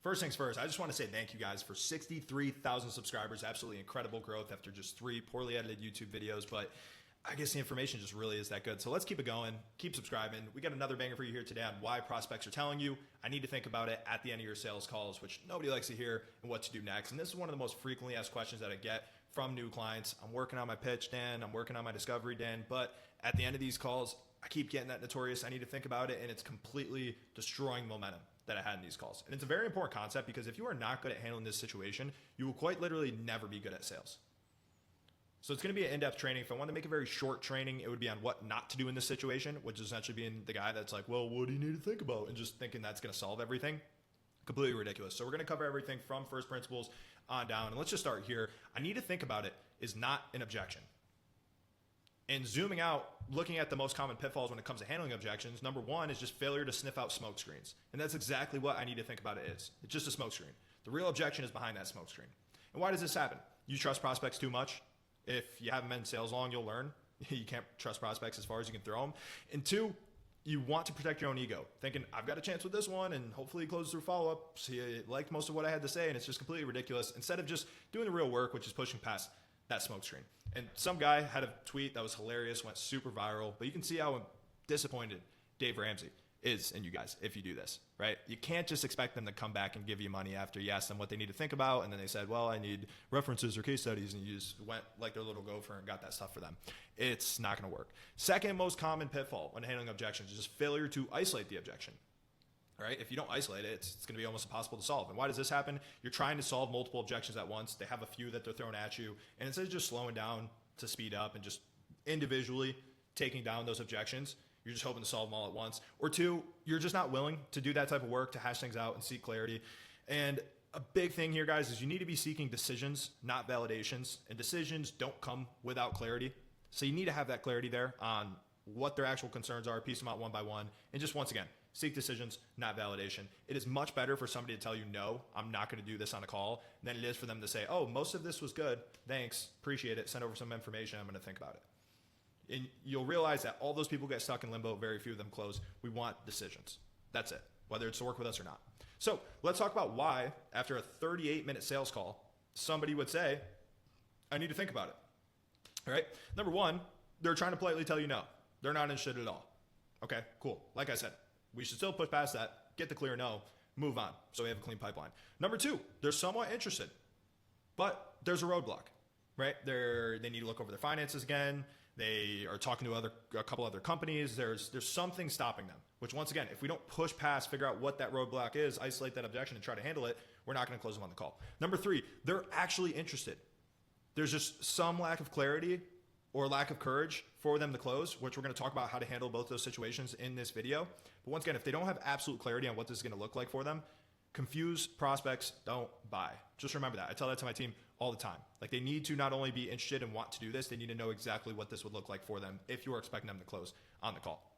First things first, I just want to say thank you guys for 63,000 subscribers. Absolutely incredible growth after just 3 poorly edited YouTube videos, but I guess the information just really is that good. So let's keep it going. Keep subscribing. We got another banger for you here today on why prospects are telling you I need to think about it at the end of your sales calls, which nobody likes to hear, and what to do next. And this is one of the most frequently asked questions that I get from new clients. I'm working on my pitch, Dan. I'm working on my discovery, Dan. But at the end of these calls, I keep getting that notorious I need to think about it, and it's completely destroying momentum that I had in these calls. And it's a very important concept because if you are not good at handling this situation, you will quite literally never be good at sales. So it's going to be an in-depth training. If I want to make a very short training, it would be on what not to do in this situation, which is essentially being the guy that's like, well, what do you need to think about? And just thinking that's going to solve everything. Completely ridiculous. So we're going to cover everything from first principles on down. And let's just start here. I need to think about it is not an objection. And zooming out, looking at the most common pitfalls when it comes to handling objections, number one is just failure to sniff out smoke screens. And that's exactly what I need to think about it is. It's just a smoke screen. The real objection is behind that smoke screen. And why does this happen? You trust prospects too much. If you haven't been in sales long, you'll learn. You can't trust prospects as far as you can throw them. And two, you want to protect your own ego, thinking, I've got a chance with this one, and hopefully he closes through follow-up. So he liked most of what I had to say, and it's just completely ridiculous. Instead of just doing the real work, which is pushing past that smoke screen. And some guy had a tweet that was hilarious, went super viral, but you can see how disappointed Dave Ramsey is in you guys if you do this, right? You can't just expect them to come back and give you money after you ask them what they need to think about, and then they said, well, I need references or case studies, and you just went like their little gopher and got that stuff for them. It's not going to work. Second most common pitfall when handling objections is just failure to isolate the objection. Right? If you don't isolate it, it's going to be almost impossible to solve. And why does this happen? You're trying to solve multiple objections at once. They have a few that they're throwing at you. And instead of just slowing down to speed up and just individually taking down those objections, you're just hoping to solve them all at once. Or two, you're just not willing to do that type of work to hash things out and seek clarity. And a big thing here, guys, is you need to be seeking decisions, not validations. And decisions don't come without clarity. So you need to have that clarity there on what their actual concerns are, piece them out one by one. And just once again, seek decisions, not validation. It is much better for somebody to tell you, no, I'm not going to do this on a call, than it is for them to say, oh, most of this was good. Thanks. Appreciate it. Send over some information. I'm going to think about it. And you'll realize that all those people get stuck in limbo. Very few of them close. We want decisions. That's it, whether it's to work with us or not. So let's talk about why, after a 38-minute sales call, somebody would say, I need to think about it. All right. Number one, they're trying to politely tell you no. They're not interested at all. Okay, cool. Like I said, we should still push past that, get the clear no, move on, so we have a clean pipeline. Number two, they're somewhat interested, but there's a roadblock, right? They need to look over their finances again. They are talking to a couple other companies. There's something stopping them, which once again, if we don't push past, figure out what that roadblock is, isolate that objection and try to handle it, we're not going to close them on the call. Number three, they're actually interested. There's just some lack of clarity or lack of courage for them to close, which we're going to talk about how to handle both those situations in this video. But once again, if they don't have absolute clarity on what this is going to look like for them, confused prospects don't buy. Just remember that. I tell that to my team all the time. Like, they need to not only be interested and want to do this, they need to know exactly what this would look like for them if you are expecting them to close on the call.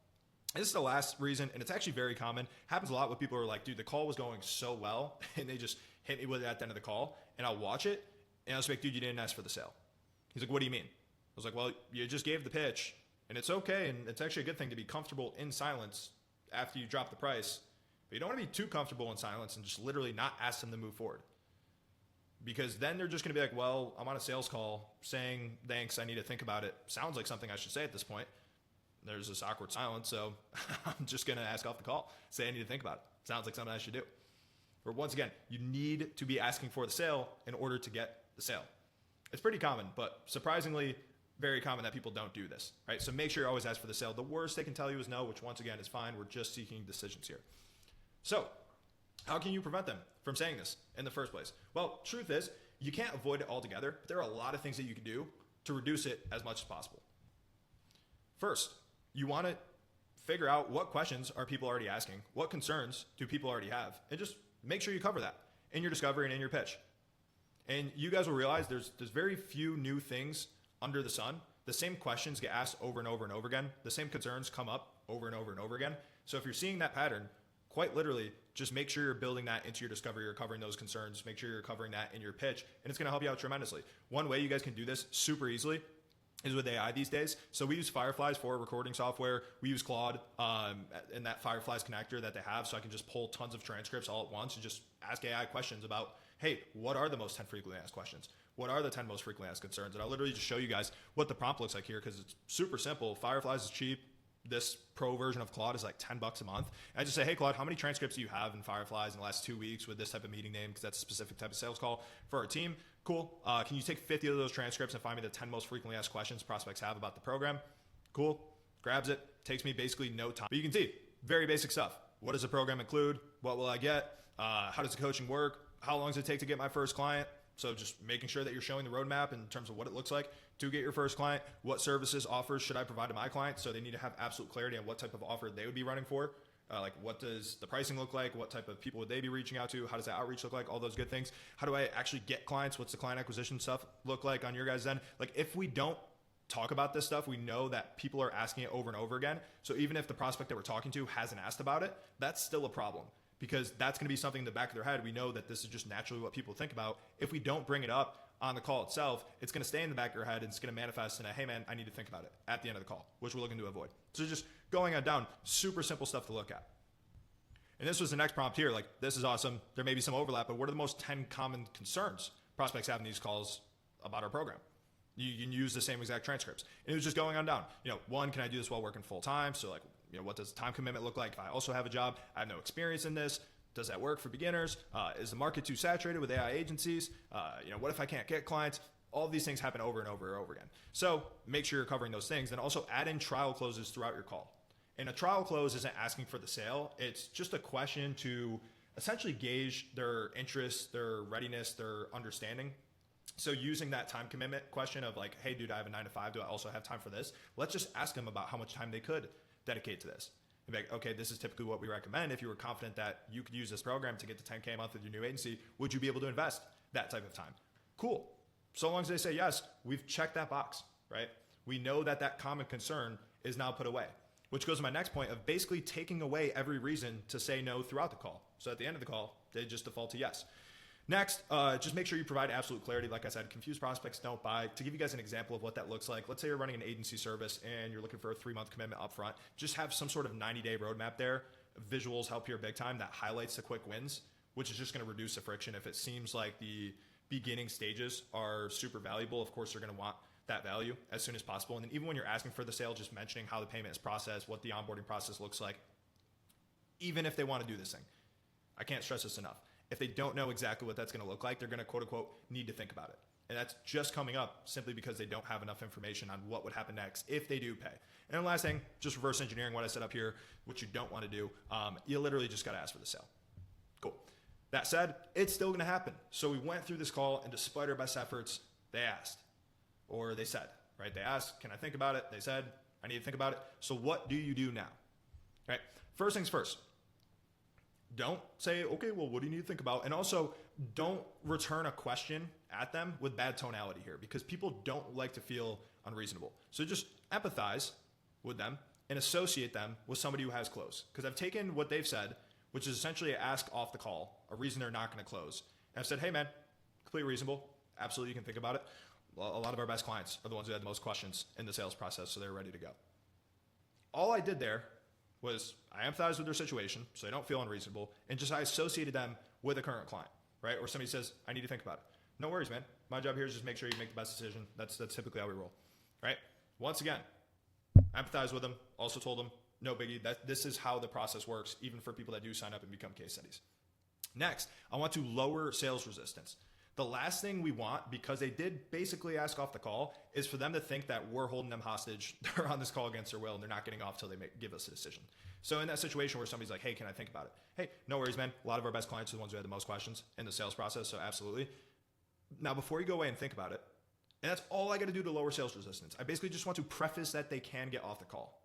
This is the last reason, and it's actually very common. Happens a lot when people are like, dude, the call was going so well, and they just hit me with it at the end of the call, and I'll watch it, and I'll just be like, dude, you didn't ask for the sale. He's like, what do you mean? I was like, well, you just gave the pitch, and it's okay, and it's actually a good thing to be comfortable in silence after you drop the price. But you don't want to be too comfortable in silence and just literally not ask them to move forward. Because then they're just going to be like, well, I'm on a sales call saying, thanks, I need to think about it. Sounds like something I should say at this point. There's this awkward silence, so I'm just going to ask off the call. Say I need to think about it. Sounds like something I should do. But once again, you need to be asking for the sale in order to get the sale. It's pretty common, but surprisingly very common that people don't do this, right? So make sure you always ask for the sale. The worst they can tell you is no, which once again is fine. We're just seeking decisions here. So how can you prevent them from saying this in the first place? Well, truth is, you can't avoid it altogether, but there are a lot of things that you can do to reduce it as much as possible. First, you want to figure out what questions are people already asking, what concerns do people already have, and just make sure you cover that in your discovery and in your pitch. And you guys will realize there's very few new things under the sun. The same questions get asked over and over and over again. The same concerns come up over and over and over again. So if you're seeing that pattern, quite literally, just make sure you're building that into your discovery. You're covering those concerns. Make sure you're covering that in your pitch, and it's going to help you out tremendously. One way you guys can do this super easily is with AI these days. So we use Fireflies for recording software. We use Claude and that Fireflies connector that they have, so I can just pull tons of transcripts all at once and just ask AI questions about, hey, what are the most 10 frequently asked questions? What are the 10 most frequently asked concerns? And I'll literally just show you guys what the prompt looks like here, because it's super simple. Fireflies is cheap. This pro version of Claude is like $10 a month. And I just say, hey, Claude, how many transcripts do you have in Fireflies in the last 2 weeks with this type of meeting name? Because that's a specific type of sales call for our team. Cool. Can you take 50 of those transcripts and find me the 10 most frequently asked questions prospects have about the program? Cool. Grabs it. Takes me basically no time. But you can see, very basic stuff. What does the program include? What will I get? How does the coaching work? How long does it take to get my first client? So just making sure that you're showing the roadmap in terms of what it looks like to get your first client. What services, offers should I provide to my clients? So they need to have absolute clarity on what type of offer they would be running for. Like, what does the pricing look like? What type of people would they be reaching out to? How does that outreach look like? All those good things. How do I actually get clients? What's the client acquisition stuff look like on your guys' end? Like, if we don't talk about this stuff, we know that people are asking it over and over again. So even if the prospect that we're talking to hasn't asked about it, that's still a problem, because that's going to be something in the back of their head. We know that this is just naturally what people think about. If we don't bring it up on the call itself, it's going to stay in the back of your head, and it's going to manifest in a, hey man, I need to think about it at the end of the call, which we're looking to avoid. So just going on down, super simple stuff to look at. And this was the next prompt here. Like, this is awesome. There may be some overlap, but what are the most 10 common concerns prospects have in these calls about our program? You can use the same exact transcripts. And it was just going on down. One, can I do this while working full time? So like, what does time commitment look like if I also have a job? I have no experience in this. Does that work for beginners? Is the market too saturated with AI agencies? What if I can't get clients? All of these things happen over and over and over again. So make sure you're covering those things. Then also add in trial closes throughout your call. And a trial close isn't asking for the sale. It's just a question to essentially gauge their interest, their readiness, their understanding. So using that time commitment question of like, hey, dude, I have a 9 to 5. Do I also have time for this? Let's just ask them about how much time they could dedicate to this. And be like, okay, this is typically what we recommend. If you were confident that you could use this program to get to 10K a month with your new agency, would you be able to invest that type of time? Cool. So long as they say yes, we've checked that box, right? We know that that common concern is now put away, which goes to my next point of basically taking away every reason to say no throughout the call. So at the end of the call, they just default to yes. Next, just make sure you provide absolute clarity. Like I said, confused prospects don't buy. To give you guys an example of what that looks like, let's say you're running an agency service and you're looking for a 3-month commitment upfront. Just have some sort of 90-day roadmap there. Visuals help here big time. That highlights the quick wins, which is just going to reduce the friction. If it seems like the beginning stages are super valuable, of course, you're going to want that value as soon as possible. And then even when you're asking for the sale, just mentioning how the payment is processed, what the onboarding process looks like, even if they want to do this thing. I can't stress this enough. If they don't know exactly what that's going to look like, they're going to quote unquote need to think about it. And that's just coming up simply because they don't have enough information on what would happen next if they do pay. And then last thing, just reverse engineering what I set up here, which you don't want to do. You literally just got to ask for the sale. Cool. That said, it's still going to happen. So we went through this call, and despite our best efforts, they asked, or they said, right? They asked, can I think about it? They said, I need to think about it. So what do you do now? Right? First things first. Don't say, okay, well, what do you need to think about? And also, don't return a question at them with bad tonality here, because people don't like to feel unreasonable. So just empathize with them and associate them with somebody who has close. Because I've taken what they've said, which is essentially ask off the call, a reason they're not going to close. And I've said, hey man, completely reasonable. Absolutely, you can think about it. A lot of our best clients are the ones who had the most questions in the sales process, so they're ready to go. All I did there was I empathized with their situation so they don't feel unreasonable, and just I associated them with a current client, right? Or somebody says, I need to think about it. No worries, man. My job here is just make sure you make the best decision. That's typically how we roll, right? Once again, empathize with them. Also told them, no biggie, that this is how the process works, even for people that do sign up and become case studies. Next, I want to lower sales resistance. The last thing we want, because they did basically ask off the call, is for them to think that we're holding them hostage. They're on this call against their will, and they're not getting off till they give us a decision. So in that situation where somebody's like, hey, can I think about it? Hey, no worries, man. A lot of our best clients are the ones who had the most questions in the sales process, so absolutely. Now, before you go away and think about it, and that's all I got to do to lower sales resistance, I basically just want to preface that they can get off the call,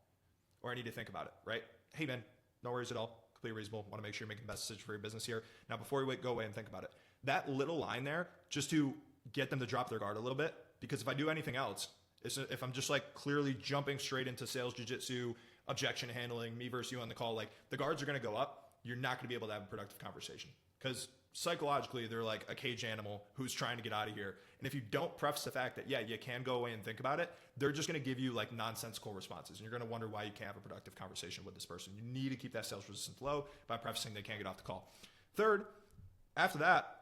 or I need to think about it, right? Hey, man, no worries at all. Completely reasonable. Want to make sure you're making the best decision for your business here. Now, before you go away and think about it, that little line there, just to get them to drop their guard a little bit, because if I do anything else, if I'm just like clearly jumping straight into sales jiu-jitsu, objection handling, me versus you on the call, like the guards are going to go up. You're not going to be able to have a productive conversation, because psychologically, they're like a cage animal who's trying to get out of here. And if you don't preface the fact that, yeah, you can go away and think about it, they're just going to give you like nonsensical responses. And you're going to wonder why you can't have a productive conversation with this person. You need to keep that sales resistance low by prefacing they can't get off the call. Third, after that,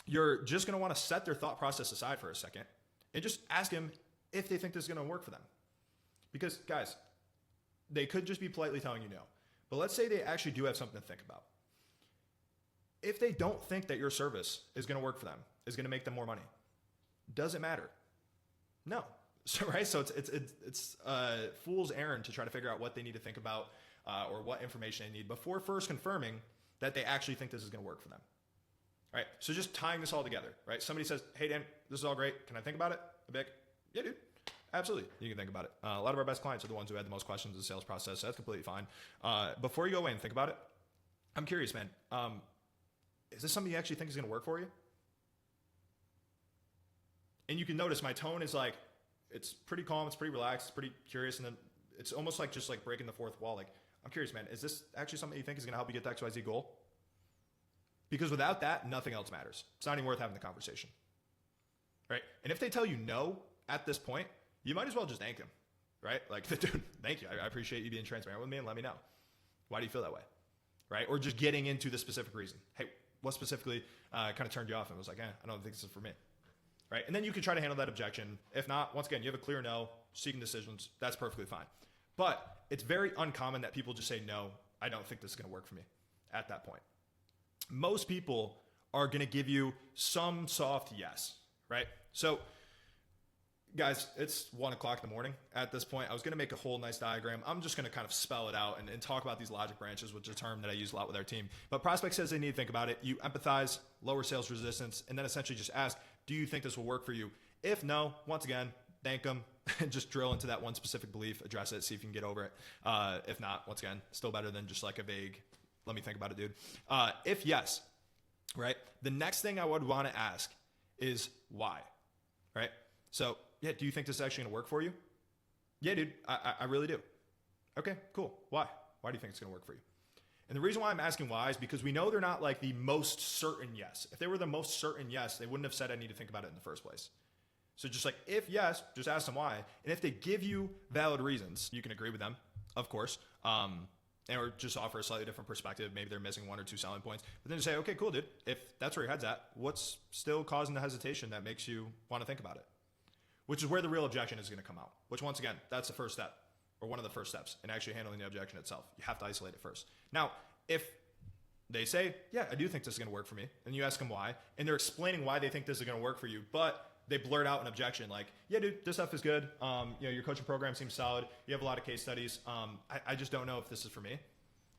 you're just going to want to set their thought process aside for a second and just ask them if they think this is going to work for them. Because guys, they could just be politely telling you no. But let's say they actually do have something to think about. If they don't think that your service is going to work for them, is going to make them more money, does it matter? No. So, right? So it's a fool's errand to try to figure out what they need to think about or what information they need before first confirming that they actually think this is going to work for them. Right? So just tying this all together, right? Somebody says, hey, Dan, this is all great. Can I think about it? I'd be like, yeah, dude. Absolutely. You can think about it. A lot of our best clients are the ones who had the most questions in the sales process. So that's completely fine. Before you go away and think about it, I'm curious, man. Is this something you actually think is going to work for you? And you can notice my tone is like, it's pretty calm. It's pretty relaxed. It's pretty curious. And then it's almost like just like breaking the fourth wall. Like, I'm curious, man, is this actually something you think is going to help you get the XYZ goal? Because without that, nothing else matters. It's not even worth having the conversation. Right? And if they tell you no at this point, you might as well just thank them. Right? Like, dude, thank you. I appreciate you being transparent with me and let me know. Why do you feel that way? Right? Or just getting into the specific reason. Hey, what specifically kind of turned you off and was like, I don't think this is for me. Right? And then you can try to handle that objection. If not, once again, you have a clear no, seeking decisions. That's perfectly fine. But it's very uncommon that people just say, no, I don't think this is going to work for me at that point. Most people are going to give you some soft yes, right? So guys, it's 1 o'clock in the morning at this point. I was going to make a whole nice diagram. I'm just going to kind of spell it out and talk about these logic branches, which is a term that I use a lot with our team. But prospect says they need to think about it. You empathize, lower sales resistance, and then essentially just ask, do you think this will work for you? If no, once again, thank them and just drill into that one specific belief, address it, see if you can get over it. If not, once again, still better than just like a vague, let me think about it, dude. If yes, right, the next thing I would want to ask is why, right? So, yeah, do you think this is actually going to work for you? Yeah, dude, I really do. Okay, cool. Why? Why do you think it's going to work for you? And the reason why I'm asking why is because we know they're not like the most certain yes. If they were the most certain yes, they wouldn't have said I need to think about it in the first place. So just like, if yes, just ask them why. And if they give you valid reasons, you can agree with them, of course, or just offer a slightly different perspective. Maybe they're missing 1 or 2 selling points. But then you say, okay, cool, dude. If that's where your head's at, what's still causing the hesitation that makes you want to think about it? Which is where the real objection is going to come out. Which, once again, that's the first step, or one of the first steps in actually handling the objection itself. You have to isolate it first. Now, if they say, yeah, I do think this is going to work for me, and you ask them why, and they're explaining why they think this is going to work for you, but they blurt out an objection like, yeah, dude, this stuff is good. Your coaching program seems solid. You have a lot of case studies. I just don't know if this is for me,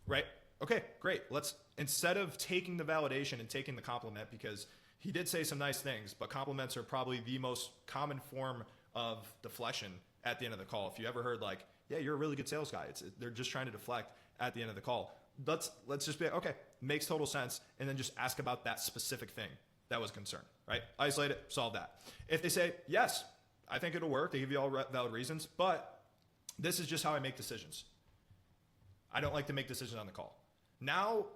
right? Okay, great. Let's, instead of taking the validation and taking the compliment, because he did say some nice things, but compliments are probably the most common form of deflection at the end of the call. If you ever heard like, yeah, you're a really good sales guy, they're just trying to deflect at the end of the call. Let's just be, okay, makes total sense. And then just ask about that specific thing that was a concern, right? Isolate it, solve that. If they say, yes, I think it'll work, they give you all valid reasons, but this is just how I make decisions. I don't like to make decisions on the call. Now,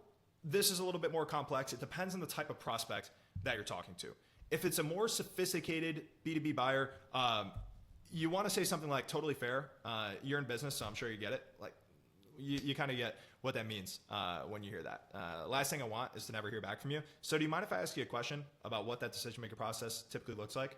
this is a little bit more complex. It depends on the type of prospect that you're talking to. If it's a more sophisticated B2B buyer, you want to say something like totally fair. You're in business, so I'm sure you get it. Like you kind of get what that means when you hear that. Last thing I want is to never hear back from you. So do you mind if I ask you a question about what that decision-making process typically looks like?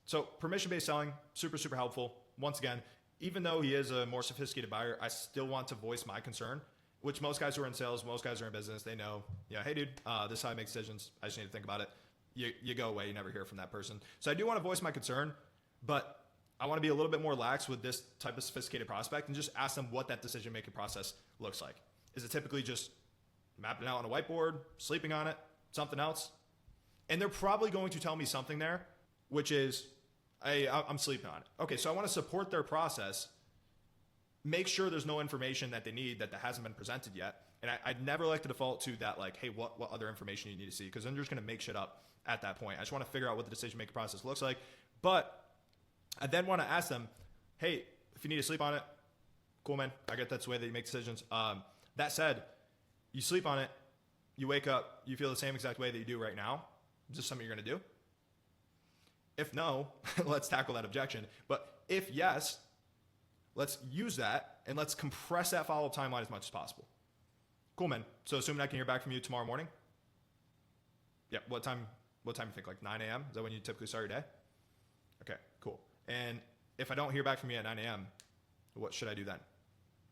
So permission-based selling, super, super helpful. Once again, even though he is a more sophisticated buyer, I still want to voice my concern, which most guys who are in sales, most guys who are in business, they know, yeah, hey dude, this is how I make decisions. I just need to think about it. You go away, you never hear from that person. So I do want to voice my concern, but I want to be a little bit more lax with this type of sophisticated prospect and just ask them what that decision-making process looks like. Is it typically just mapping it out on a whiteboard, sleeping on it, something else? And they're probably going to tell me something there, which is, hey, I'm sleeping on it. Okay, so I want to support their process, make sure there's no information that they need that hasn't been presented yet. And I'd never like to default to that, like, hey, what other information you need to see? Because then you're just going to make shit up at that point. I just want to figure out what the decision-making process looks like. But I then want to ask them, hey, if you need to sleep on it, cool, man. I get that's the way that you make decisions. That said, you sleep on it. You wake up, you feel the same exact way that you do right now. Is this something you're going to do? If no, let's tackle that objection. But if yes, let's use that and let's compress that follow-up timeline as much as possible. Cool, man. So assuming I can hear back from you tomorrow morning? Yeah, what time you think? Like 9 a.m.? Is that when you typically start your day? Okay, cool. And if I don't hear back from you at 9 a.m., what should I do then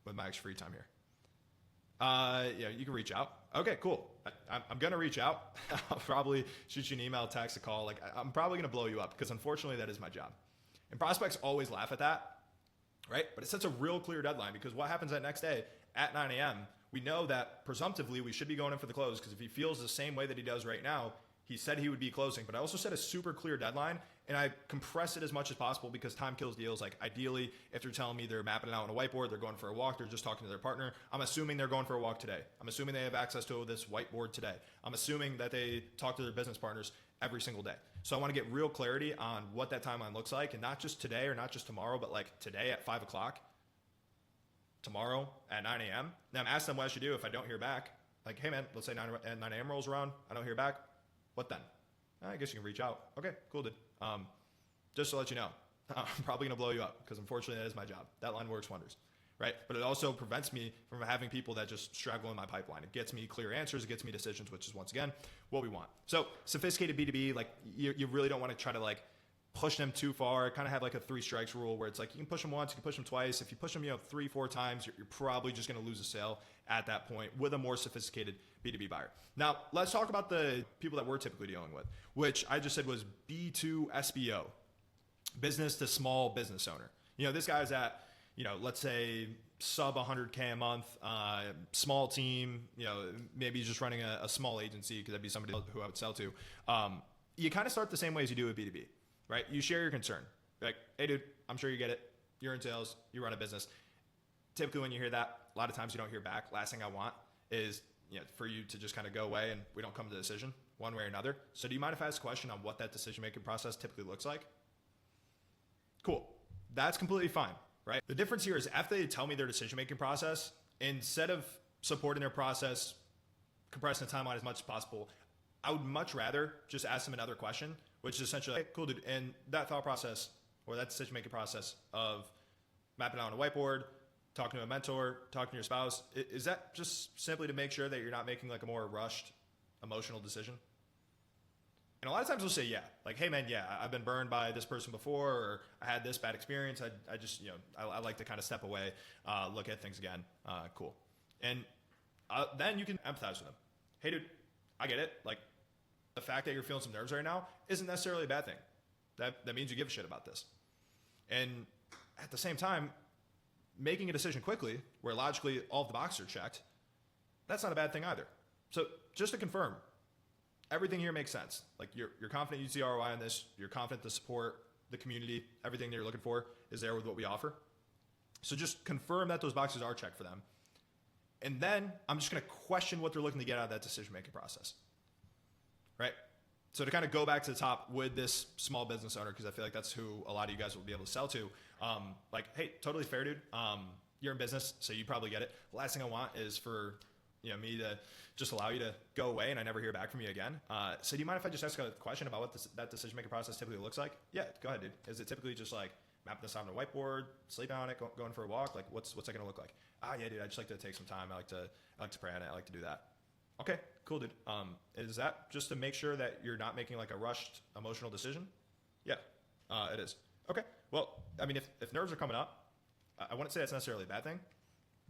with my extra free time here? Yeah, you can reach out. Okay, cool. I'm going to reach out. I'll probably shoot you an email, text, a call. Like, I'm probably going to blow you up because unfortunately that is my job. And prospects always laugh at that, right? But it sets a real clear deadline because what happens that next day at 9 a.m., we know that presumptively we should be going in for the close because if he feels the same way that he does right now, he said he would be closing. But I also set a super clear deadline and I compress it as much as possible because time kills deals. Like ideally, if they're telling me they're mapping it out on a whiteboard, they're going for a walk, they're just talking to their partner, I'm assuming they're going for a walk today. I'm assuming they have access to this whiteboard today. I'm assuming that they talk to their business partners every single day. So I want to get real clarity on what that timeline looks like and not just today or not just tomorrow, but like today at 5 o'clock, tomorrow at 9 a.m. Now I'm asking them what I should do if I don't hear back. Like, hey man, let's say 9 a.m. rolls around, I don't hear back. What then? I guess you can reach out. Okay, cool, dude. Just to let you know, I'm probably going to blow you up because unfortunately that is my job. That line works wonders, right? But it also prevents me from having people that just struggle in my pipeline. It gets me clear answers. It gets me decisions, which is once again what we want. So sophisticated B2B, like you really don't want to try to like push them too far. Kind of have like a 3 strikes rule where it's like you can push them once, you can push them twice. If you push them, 3-4 times, you're probably just going to lose a sale at that point with a more sophisticated B2B buyer. Now, let's talk about the people that we're typically dealing with, which I just said was B2 SBO, business to small business owner. This guy's at, let's say sub 100K a month, small team, maybe he's just running a small agency because that'd be somebody who I would sell to. You kind of start the same way as you do with B2B. Right? You share your concern. You're like, hey, dude, I'm sure you get it. You're in sales. You run a business. Typically, when you hear that, a lot of times you don't hear back. Last thing I want is for you to just kind of go away and we don't come to a decision one way or another. So do you mind if I ask a question on what that decision-making process typically looks like? Cool. That's completely fine, right? The difference here is after they tell me their decision-making process, instead of supporting their process, compressing the timeline as much as possible, I would much rather just ask them another question, which is essentially, hey, cool, dude. And that thought process or that decision-making process of mapping out on a whiteboard, talking to a mentor, talking to your spouse, is that just simply to make sure that you're not making like a more rushed, emotional decision? And a lot of times they'll say, yeah, like, hey man, yeah, I've been burned by this person before, or I had this bad experience. I just, I like to kind of step away, look at things again. Cool. And then you can empathize with them. Hey dude, I get it. Like, the fact that you're feeling some nerves right now isn't necessarily a bad thing. That means you give a shit about this. And at the same time, making a decision quickly, where logically all of the boxes are checked, that's not a bad thing either. So just to confirm, everything here makes sense. Like you're confident you see ROI on this. You're confident to support the community. Everything that you're looking for is there with what we offer. So just confirm that those boxes are checked for them. And then I'm just going to question what they're looking to get out of that decision-making process. Right? So to kind of go back to the top with this small business owner, because I feel like that's who a lot of you guys will be able to sell to. Like, hey, totally fair, dude. You're in business, so you probably get it. The last thing I want is for me to just allow you to go away and I never hear back from you again. So do you mind if I just ask a question about what that decision-making process typically looks like? Yeah, go ahead, dude. Is it typically just like mapping this out on a whiteboard, sleeping on it, going for a walk? Like, what's that going to look like? Yeah, dude, I just like to take some time. I like to pray on it. I like to do that. Okay, cool, dude. Is that just to make sure that you're not making like a rushed emotional decision? Yeah, it is. Okay, well, I mean, if nerves are coming up, I wouldn't say that's necessarily a bad thing,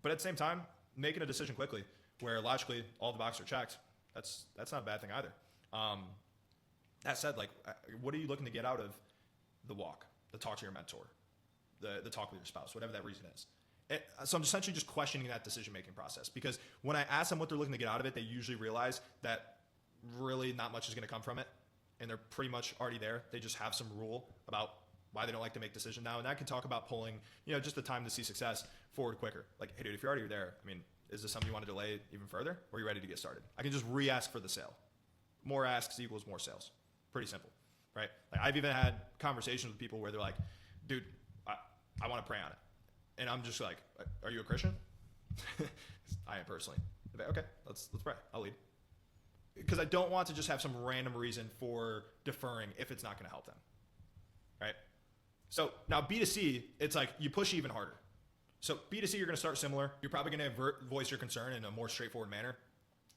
but at the same time, making a decision quickly where logically all the boxes are checked, that's not a bad thing either. That said, like, what are you looking to get out of the walk, the talk to your mentor, the talk with your spouse, whatever that reason is? So I'm essentially just questioning that decision-making process, because when I ask them what they're looking to get out of it, they usually realize that really not much is going to come from it, and they're pretty much already there. They just have some rule about why they don't like to make decisions now, and that can talk about pulling, just the time to see success forward quicker. Like, hey, dude, if you're already there, I mean, is this something you want to delay even further, or are you ready to get started? I can just re-ask for the sale. More asks equals more sales. Pretty simple, right? Like, I've even had conversations with people where they're like, dude, I want to pray on it. And I'm just like, are you a Christian? I am personally. Okay, let's pray. I'll lead. because I don't want to just have some random reason for deferring if it's not going to help them, right? So now B2C, it's like you push even harder. So B2C, you're going to start similar. You're probably going to voice your concern in a more straightforward manner.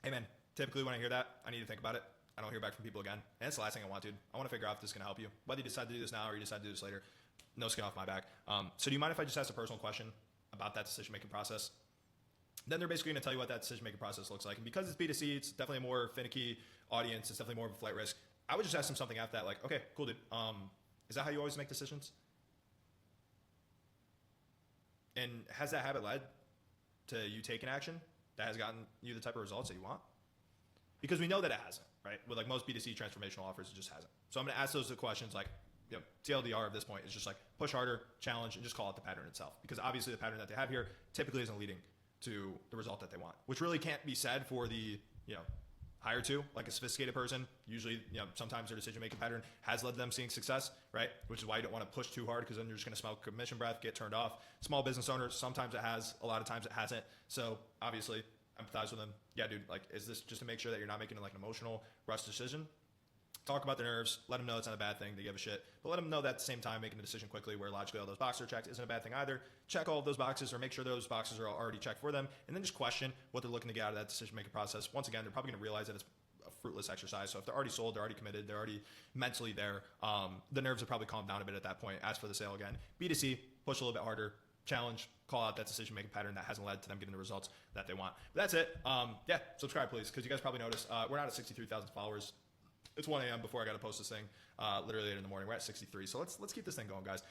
Hey man, typically when I hear that, I need to think about it. I don't hear back from people again. And it's the last thing I want, dude. I want to figure out if this is going to help you. Whether you decide to do this now or you decide to do this later, no skin off my back. So do you mind if I just ask a personal question about that decision-making process? Then they're basically going to tell you what that decision-making process looks like. And because it's B2C, it's definitely a more finicky audience. It's definitely more of a flight risk. I would just ask them something after that, like, okay, cool, dude. Is that how you always make decisions? And has that habit led to you taking action that has gotten you the type of results that you want? Because we know that it hasn't, right? With like most B2C transformational offers, it just hasn't. So I'm going to ask those questions like, you know, TLDR of this point is just like push harder, challenge, and just call it the pattern itself. Because obviously the pattern that they have here typically isn't leading to the result that they want, which really can't be said for the, you know, higher two, like a sophisticated person. Usually, you know, sometimes their decision-making pattern has led to them seeing success, right? Which is why you don't want to push too hard because then you're just going to smell commission breath, get turned off. Small business owners, sometimes it has, a lot of times it hasn't. So obviously, empathize with them. Yeah, dude, like, is this just to make sure that you're not making like an emotional rush decision? Talk about their nerves. Let them know it's not a bad thing. They give a shit. But let them know that at the same time, making a decision quickly where logically all those boxes are checked isn't a bad thing either. Check all of those boxes or make sure those boxes are already checked for them. And then just question what they're looking to get out of that decision-making process. Once again, they're probably going to realize that it's a fruitless exercise. So if they're already sold, they're already committed, they're already mentally there, the nerves will probably calm down a bit at that point. As for the sale again, B2C, push a little bit harder, challenge, call out that decision-making pattern that hasn't led to them getting the results that they want. But that's it. Yeah, subscribe, please, because you guys probably noticed we're not at 63,000 followers. It's 1 a.m. before I got to post this thing, literally 8 in the morning. We're at 63. So let's keep this thing going, guys.